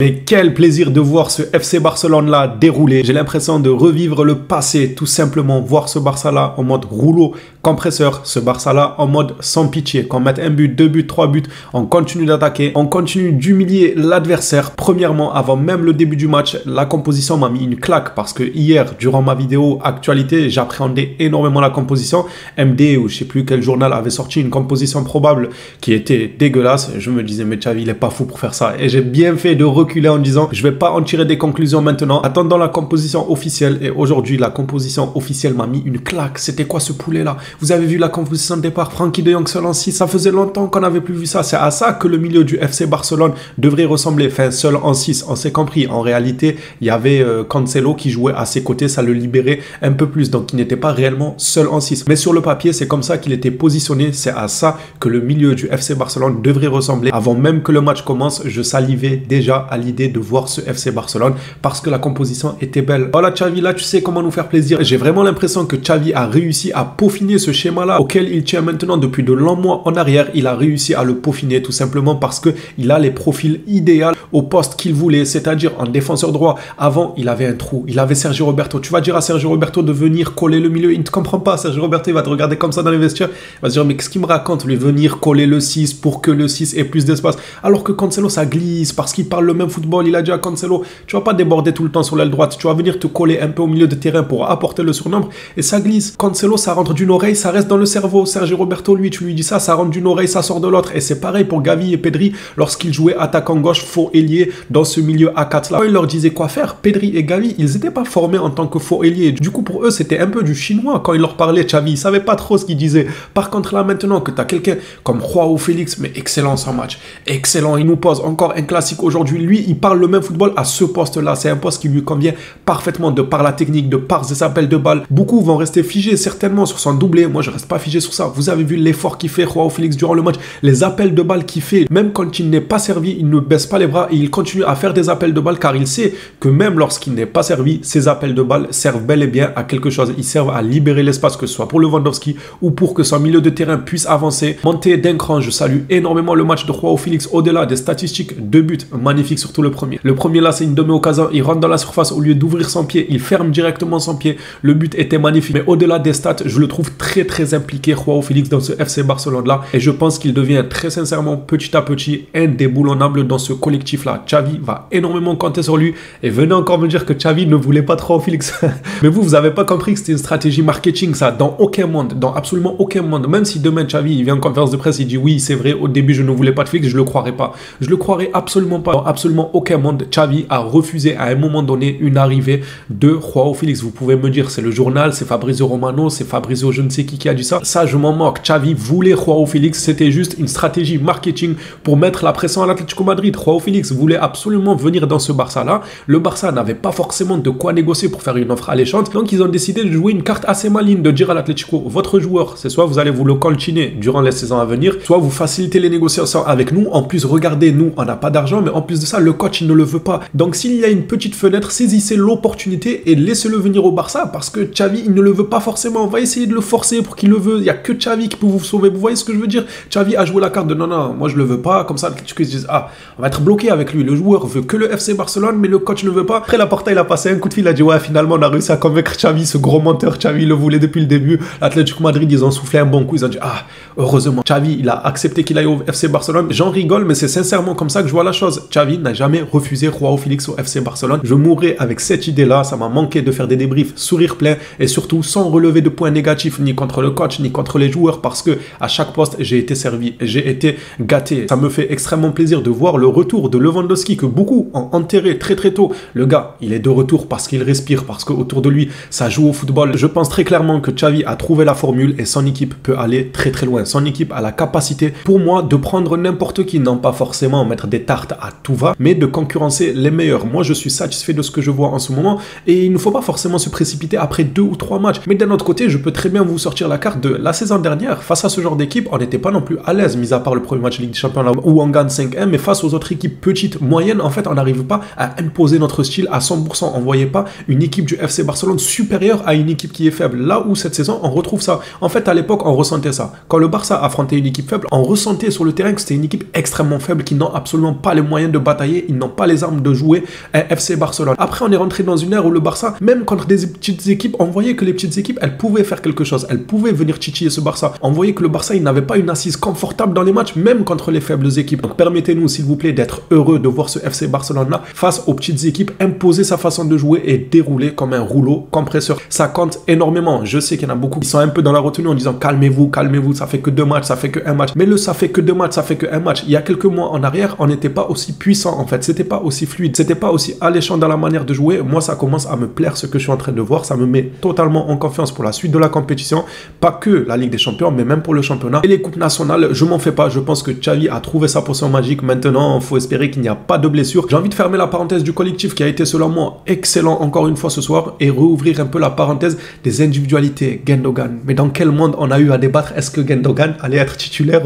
Mais quel plaisir de voir ce FC Barcelone-là dérouler. J'ai l'impression de revivre le passé, tout simplement. Voir ce Barça-là en mode rouleau compresseur, ce Barça-là en mode sans pitié. Qu'on mette un but, deux buts, trois buts, on continue d'attaquer, on continue d'humilier l'adversaire. Premièrement, avant même le début du match, la composition m'a mis une claque parce que hier, durant ma vidéo actualité, j'appréhendais énormément la composition. MD, ou je sais plus quel journal, avait sorti une composition probable qui était dégueulasse. Je me disais, mais Xavi, il est pas fou pour faire ça. Et j'ai bien fait de reculer en disant, je vais pas en tirer des conclusions maintenant. Attendons la composition officielle. Et aujourd'hui, la composition officielle m'a mis une claque. C'était quoi ce poulet-là? Vous avez vu la composition de départ, Frenkie de Jong seul en 6. Ça faisait longtemps qu'on n'avait plus vu ça. C'est à ça que le milieu du FC Barcelone devrait ressembler. Enfin, seul en 6, on s'est compris. En réalité, il y avait Cancelo qui jouait à ses côtés. Ça le libérait un peu plus. Donc, il n'était pas réellement seul en 6. Mais sur le papier, c'est comme ça qu'il était positionné. C'est à ça que le milieu du FC Barcelone devrait ressembler. Avant même que le match commence, je salivais déjà à l'idée de voir ce FC Barcelone parce que la composition était belle. Voilà, Xavi, là, tu sais comment nous faire plaisir. J'ai vraiment l'impression que Xavi a réussi à peaufiner ce schéma-là auquel il tient maintenant depuis de longs mois en arrière. Il a réussi à le peaufiner tout simplement parce qu'il a les profils idéaux au poste qu'il voulait, c'est-à-dire en défenseur droit. Avant, il avait un trou. Il avait Sergio Roberto. Tu vas dire à Sergio Roberto de venir coller le milieu. Il ne te comprend pas. Sergio Roberto, il va te regarder comme ça dans les vestiaires. Il va se dire, mais qu'est-ce qu'il me raconte, lui, venir coller le 6 pour que le 6 ait plus d'espace. Alors que Cancelo, ça glisse parce qu'il parle le même football. Il a dit à Cancelo, tu vas pas déborder tout le temps sur l'aile droite. Tu vas venir te coller un peu au milieu de terrain pour apporter le surnombre et ça glisse. Cancelo, ça rentre d'une oreille, ça reste dans le cerveau. Sergio Roberto, lui, tu lui dis ça rentre d'une oreille, ça sort de l'autre. Et c'est pareil pour Gavi et Pedri lorsqu'ils jouaient attaquant gauche, faux ailier dans ce milieu A4 là. Quand il leur disait quoi faire, Pedri et Gavi, ils n'étaient pas formés en tant que faux ailier. Du coup, pour eux, c'était un peu du chinois quand il leur parlait. Xavi, ils savaient pas trop ce qu'il disait. Par contre, là, maintenant que tu as quelqu'un comme Joao Félix, mais excellent sans match, excellent, il nous pose encore un classique aujourd'hui. Lui, il parle le même football à ce poste-là. C'est un poste qui lui convient parfaitement de par la technique, de par ses appels de balle. Beaucoup vont rester figés certainement sur son doublé. Moi, je reste pas figé sur ça. Vous avez vu l'effort qu'il fait, Joao Félix, durant le match, les appels de balle qu'il fait. Même quand il n'est pas servi, il ne baisse pas les bras et il continue à faire des appels de balle car il sait que même lorsqu'il n'est pas servi, ces appels de balle servent bel et bien à quelque chose. Ils servent à libérer l'espace, que ce soit pour Lewandowski ou pour que son milieu de terrain puisse avancer. Monter d'un cran, je salue énormément le match de Joao Félix au-delà des statistiques. 2 buts, magnifique, surtout le premier. Le premier là, c'est une demi-occasion. Il rentre dans la surface au lieu d'ouvrir son pied. Il ferme directement son pied. Le but était magnifique. Mais au-delà des stats, je le trouve très très impliqué, Joao Félix, dans ce FC Barcelone là. Et je pense qu'il devient très sincèrement, petit à petit, indéboulonnable dans ce collectif là. Xavi va énormément compter sur lui. Et venez encore me dire que Xavi ne voulait pas trop Félix. Mais vous avez pas compris que c'était une stratégie marketing, ça. Dans aucun monde, dans absolument aucun monde. Même si demain Xavi, il vient en conférence de presse, il dit oui, c'est vrai, au début je ne voulais pas de Félix, je le croirais pas. Je le croirais absolument pas. Dans absolument aucun monde, Xavi a refusé à un moment donné une arrivée de Joao Félix. Vous pouvez me dire, c'est le journal, c'est Fabrizio Romano, c'est Fabrizio je ne sais qui a dit ça. Ça, je m'en moque. Xavi voulait Joao Félix. C'était juste une stratégie marketing pour mettre la pression à l'Atlético Madrid. Joao Félix voulait absolument venir dans ce Barça-là. Le Barça n'avait pas forcément de quoi négocier pour faire une offre alléchante. Donc, ils ont décidé de jouer une carte assez maligne, de dire à l'Atlético, votre joueur, c'est soit vous allez vous le coltiner durant les saisons à venir, soit vous facilitez les négociations avec nous. En plus, regardez, nous, on n'a pas d'argent, mais en plus de ça, le coach, il ne le veut pas. Donc, s'il y a une petite fenêtre, saisissez l'opportunité et laissez-le venir au Barça parce que Xavi, il ne le veut pas forcément. On va essayer de le forcer pour qu'il le veut. Il n'y a que Xavi qui peut vous sauver. Vous voyez ce que je veux dire? Xavi a joué la carte de non, moi je le veux pas. Comme ça, ils disent, ah, on va être bloqué avec lui. Le joueur veut que le FC Barcelone, mais le coach ne veut pas. Après, Laporta, il a passé un coup de fil, il a dit, ouais, finalement, on a réussi à convaincre Xavi, ce gros menteur. Xavi, il le voulait depuis le début. L'Atlético Madrid, ils ont soufflé un bon coup. Ils ont dit, ah, heureusement. Xavi, il a accepté qu'il aille au FC Barcelone. J'en rigole, mais c'est sincèrement comme ça que je vois la chose. Xavi n'a jamais refusé Joao Félix au FC Barcelone. Je mourrais avec cette idée-là. Ça m'a manqué de faire des débriefs, sourire plein et surtout sans relever de points négatifs ni contre le coach ni contre les joueurs parce que à chaque poste j'ai été servi, j'ai été gâté. Ça me fait extrêmement plaisir de voir le retour de Lewandowski que beaucoup ont enterré très très tôt. Le gars, il est de retour parce qu'il respire, parce qu'autour de lui ça joue au football. Je pense très clairement que Xavi a trouvé la formule et son équipe peut aller très très loin. Son équipe a la capacité pour moi de prendre n'importe qui, non pas forcément mettre des tartes à tout va, mais de concurrencer les meilleurs. Moi je suis satisfait de ce que je vois en ce moment et il ne faut pas forcément se précipiter après 2 ou 3 matchs. Mais d'un autre côté, je peux très bien vous sortir la carte de la saison dernière. Face à ce genre d'équipe, on n'était pas non plus à l'aise, mis à part le premier match Ligue des Champions là, où on gagne 5-1, mais face aux autres équipes petites, moyennes, en fait, on n'arrive pas à imposer notre style à 100%. On ne voyait pas une équipe du FC Barcelone supérieure à une équipe qui est faible. Là où cette saison, on retrouve ça. En fait, à l'époque, on ressentait ça. Quand le Barça affrontait une équipe faible, on ressentait sur le terrain que c'était une équipe extrêmement faible qui n'ont absolument pas les moyens de batailler batailler, ils n'ont pas les armes de jouer un FC Barcelone. Après, on est rentré dans une ère où le Barça, même contre des petites équipes, on voyait que les petites équipes, elles pouvaient faire quelque chose, elles pouvaient venir titiller ce Barça. On voyait que le Barça, il n'avait pas une assise confortable dans les matchs, même contre les faibles équipes. Donc permettez-nous, s'il vous plaît, d'être heureux de voir ce FC Barcelone-là face aux petites équipes imposer sa façon de jouer et dérouler comme un rouleau compresseur. Ça compte énormément. Je sais qu'il y en a beaucoup qui sont un peu dans la retenue en disant calmez-vous, calmez-vous, ça fait que 2 matchs, ça fait que 1 match. Mais ça fait que 2 matchs, ça fait que 1 match. Il y a quelques mois en arrière, on n'était pas aussi puissant en fait. C'était pas aussi fluide, c'était pas aussi alléchant dans la manière de jouer. Moi, ça commence à me plaire ce que je suis en train de voir. Ça me met totalement en confiance pour la suite de la compétition. Pas que la Ligue des Champions, mais même pour le championnat. Et les coupes nationales, je m'en fais pas. Je pense que Xavi a trouvé sa potion magique. Maintenant, il faut espérer qu'il n'y a pas de blessure. J'ai envie de fermer la parenthèse du collectif qui a été selon moi excellent encore une fois ce soir et rouvrir un peu la parenthèse des individualités. Gundogan. Mais dans quel monde on a eu à débattre? Est-ce que Gundogan allait être titulaire?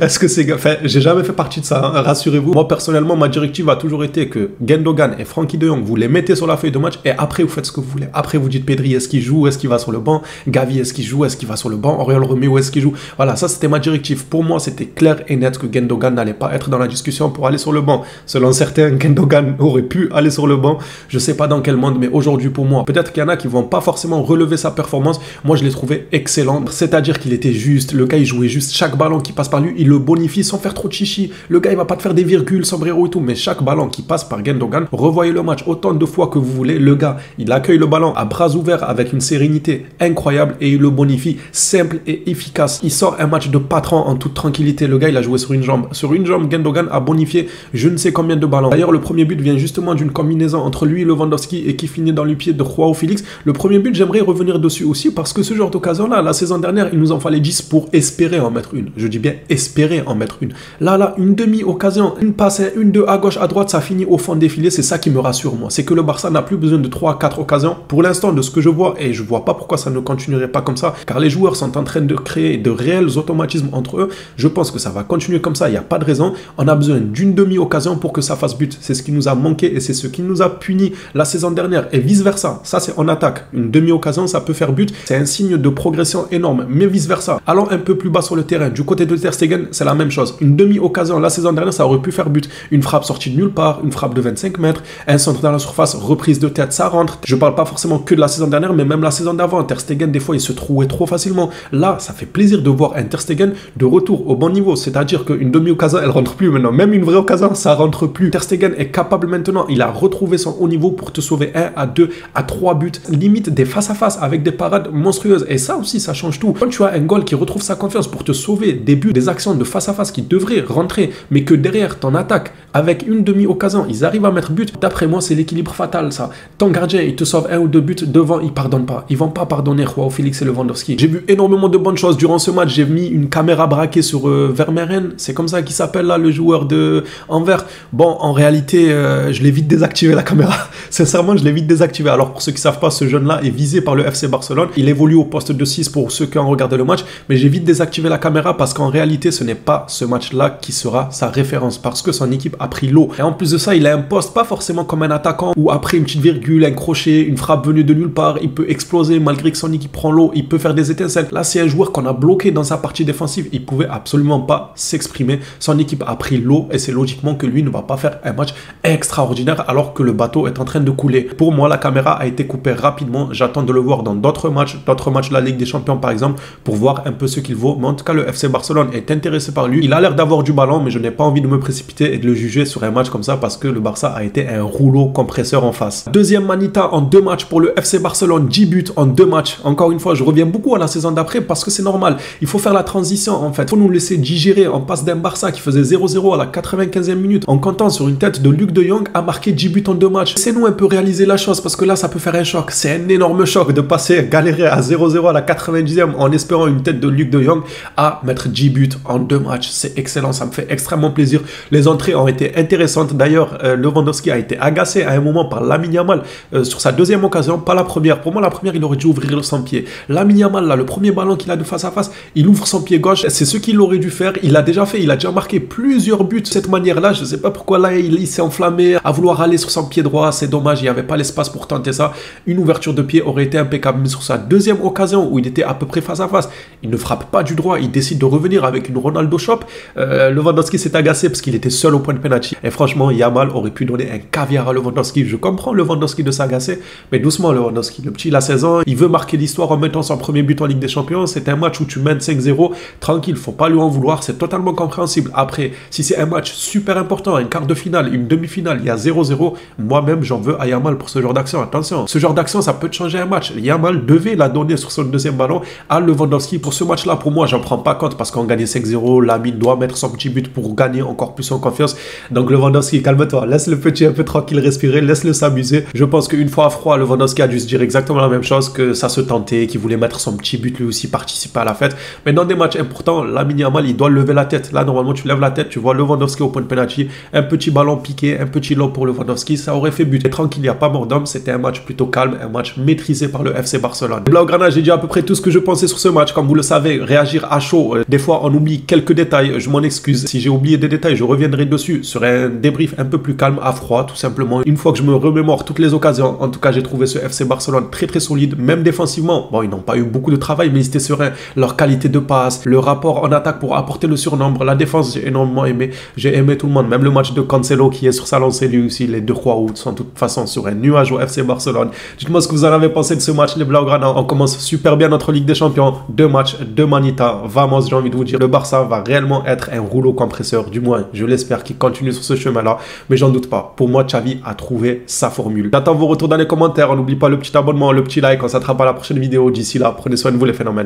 Est-ce que c'est... Enfin, j'ai jamais fait partie de ça, hein, rassurez-vous. Moi, personnellement, ma directive a toujours été que Gundogan et Frenkie de Jong, vous les mettez sur la feuille de match et après, vous faites ce que vous voulez. Après, vous dites Pedri, est-ce qu'il joue? Est-ce qu'il va sur le banc? Gavi, est-ce qu'il joue? Est-ce qu'il va sur le banc? Oriol Romeu, est-ce qu'il joue? Voilà, ça, c'était ma directive. Pour moi, c'était clair et net que Gundogan n'allait pas être dans la discussion pour aller sur le banc. Selon certains, Gundogan aurait pu aller sur le banc. Je sais pas dans quel monde, mais aujourd'hui, pour moi, peut-être qu'il y en a qui vont pas forcément relever sa performance. Moi, je l'ai trouvé excellent. C'est-à-dire qu'il était juste. Le gars, il jouait juste. Chaque ballon qui passe par lui, il le bonifie sans faire trop de chichi. Le gars, il va pas te faire des virgules, sombrero et tout, mais chaque ballon qui passe par Gundogan, revoyez le match autant de fois que vous voulez. Le gars, il accueille le ballon à bras ouverts avec une sérénité incroyable et il le bonifie simple et efficace. Il sort un match de patron en toute tranquillité. Le gars, il a joué sur une jambe. Sur une jambe, Gundogan a bonifié je ne sais combien de ballons. D'ailleurs, le premier but vient justement d'une combinaison entre lui et Lewandowski et qui finit dans le pied de Joao Félix. Le premier but, j'aimerais revenir dessus aussi parce que ce genre d'occasion-là, la saison dernière, il nous en fallait 10 pour espérer en mettre une. Je dis bien espérer en mettre une. Là, une demi-occasion, une passe, une deux à gauche, à droite, ça finit au fond des filets. C'est ça qui me rassure, moi. C'est que le Barça n'a plus besoin de 3 à 4 occasions. Pour l'instant, de ce que je vois, et je vois pas pourquoi ça ne continuerait pas comme ça, car les joueurs sont en train de créer de réels automatismes entre eux. Je pense que ça va continuer comme ça. Il n'y a pas de raison. On a besoin d'une demi-occasion pour que ça fasse but. C'est ce qui nous a manqué et c'est ce qui nous a puni la saison dernière et vice-versa. Ça, c'est en attaque. Une demi-occasion, ça peut faire but. C'est un signe de progression énorme, mais vice-versa. Allons un peu plus bas sur le terrain. Du côté de Ter Stegen, c'est la même chose. Une demi-occasion, la saison dernière, ça aurait pu faire but. Une frappe sortie de nulle part, une frappe de 25 mètres, un centre dans la surface, reprise de tête, ça rentre. Je parle pas forcément que de la saison dernière, mais même la saison d'avant. Ter Stegen, des fois, il se trouait trop facilement. Là, ça fait plaisir de voir un Ter Stegen de retour au bon niveau. C'est-à-dire qu'une demi-occasion, elle rentre plus maintenant. Même une vraie occasion, ça rentre plus. Ter Stegen est capable maintenant. Il a retrouvé son haut niveau pour te sauver 1 à 2 à 3 buts. Limite des face-à-face avec des parades monstrueuses. Et ça aussi, ça change tout. Quand tu as un goal qui retrouve sa confiance pour te sauver des buts, des actions de face-à-face qui devraient rentrer, mais que derrière ton attaque, avec une demi-occasion, ils arrivent à mettre but. D'après moi, c'est l'équilibre fatal, ça. Ton gardien, il te sauve 1 ou 2 buts devant, il pardonne pas. Ils vont pas pardonner Joao Félix et Lewandowski. J'ai vu énormément de bonnes choses durant ce match. J'ai mis une caméra braquée sur Vermeeren. C'est comme ça qu'il s'appelle là, le joueur de Anvers. Bon, en réalité, je l'ai vite désactivé la caméra. Sincèrement, je l'ai vite désactivé. Alors, pour ceux qui savent pas, ce jeune-là est visé par le FC Barcelone. Il évolue au poste de 6 pour ceux qui ont regardé le match. Mais j'ai vite désactivé la caméra parce qu'en réalité, ce n'est pas ce match-là qui sera sa référence parce que son équipe a pris l'eau. Et en plus de ça, il a un poste pas forcément comme un attaquant où après une petite virgule, un crochet, une frappe venue de nulle part, il peut exploser malgré que son équipe prend l'eau, il peut faire des étincelles. Là, c'est un joueur qu'on a bloqué dans sa partie défensive. Il pouvait absolument pas s'exprimer. Son équipe a pris l'eau et c'est logiquement que lui ne va pas faire un match extraordinaire alors que le bateau est en train de couler. Pour moi, la caméra a été coupée rapidement. J'attends de le voir dans d'autres matchs de la Ligue des Champions par exemple, pour voir un peu ce qu'il vaut. Mais en tout cas, le FC Barcelone est intéressé par lui. Il a l'air d'avoir du ballon, mais je n'ai pas envie de me précipiter et de le juger sur un match comme ça parce que le Barça a été un rouleau compresseur en face. Deuxième manita en 2 matchs pour le FC Barcelone, 10 buts en 2 matchs. Encore une fois, je reviens beaucoup à la saison d'après parce que c'est normal. Il faut faire la transition en fait. Il faut nous laisser digérer. On passe d'un Barça qui faisait 0-0 à la 95e minute en comptant sur une tête de Luc de Jong à marquer 10 buts en 2 matchs. Laissez-nous un peu réaliser la chose parce que là, ça peut faire un choc. C'est un énorme choc de passer, galérer à 0-0 à la 90e en espérant une tête de Luc de Jong à mettre 10 buts en 2 matchs. C'est excellent. Ça me fait extrêmement plaisir. Les entrées ont été intéressantes. D'ailleurs, Lewandowski a été agacé à un moment par Lamine Yamal sur sa deuxième occasion, pas la première. Pour moi, la première, il aurait dû ouvrir son pied. Lamine Yamal, là, le premier ballon qu'il a de face à face, il ouvre son pied gauche. C'est ce qu'il aurait dû faire. Il l'a déjà fait. Il a déjà marqué plusieurs buts de cette manière-là. Je ne sais pas pourquoi là, il s'est enflammé à vouloir aller sur son pied droit. C'est dommage. Il n'y avait pas l'espace pour tenter ça. Une ouverture de pied aurait été impeccable. Mais sur sa deuxième occasion où il était à peu près face à face, il ne frappe pas du droit. Il décide de revenir avec une Ronaldo Shop. Lewandowski s'est agacé parce qu'il était seul au point de penalty. Et franchement, Yamal aurait pu donner un caviar à Lewandowski. Je comprends Lewandowski de s'agacer, mais doucement Lewandowski. Le petit, il a 16 ans, il veut marquer l'histoire en mettant son premier but en Ligue des Champions. C'est un match où tu mènes 5-0, tranquille, faut pas lui en vouloir, c'est totalement compréhensible. Après, si c'est un match super important, un quart de finale, une demi-finale, il y a 0-0, moi-même j'en veux à Yamal pour ce genre d'action. Attention, ce genre d'action, ça peut te changer un match. Yamal devait la donner sur son deuxième ballon à Lewandowski. Pour ce match-là, pour moi, j'en prends pas compte parce qu'on gagnait 5-0, Lamine doit mettre son petit but pour gagner encore plus en confiance. Donc Lewandowski, calme-toi, laisse le petit un peu tranquille respirer, laisse-le s'amuser. Je pense qu'une fois à froid, Lewandowski a dû se dire exactement la même chose, que ça se tentait, qu'il voulait mettre son petit but lui aussi, participer à la fête. Mais dans des matchs importants, Lamine Yamal, il doit lever la tête. Là, normalement, tu lèves la tête, tu vois Lewandowski au point de penalty, un petit ballon piqué, un petit lob pour Lewandowski, ça aurait fait but. Et tranquille, il n'y a pas mort d'homme, c'était un match plutôt calme, un match maîtrisé par le FC Barcelone. Blaugrana, j'ai dit à peu près tout ce que je pensais sur ce match. Comme vous le savez, réagir à chaud, des fois on oublie quelques détails, je m'en excuse. Si j'ai oublié des détails, je reviendrai dessus sur un débrief un peu plus calme, à froid, tout simplement. Une fois que je me remémore toutes les occasions, en tout cas, j'ai trouvé ce FC Barcelone très très solide, même défensivement. Bon, ils n'ont pas eu beaucoup de travail, mais ils étaient sereins. Leur qualité de passe, le rapport en attaque pour apporter le surnombre, la défense, j'ai énormément aimé. J'ai aimé tout le monde, même le match de Cancelo qui est sur sa lancée lui aussi. Les deux Croix sont de toute façon sur un nuage au FC Barcelone. Dites-moi ce que vous en avez pensé de ce match, les Blaugrana. On commence super bien notre Ligue des Champions. 2 matchs, 2 manitas. Vamos, j'ai envie de vous dire, le Barça va réellement être un rouleau compresseur. Du moins, je l'espère qu'il continue sur ce chemin-là. Mais j'en doute pas. Pour moi, Xavi a trouvé sa formule. J'attends vos retours dans les commentaires. On n'oublie pas le petit abonnement, le petit like. On s'attrape à la prochaine vidéo. D'ici là, prenez soin de vous les phénomènes.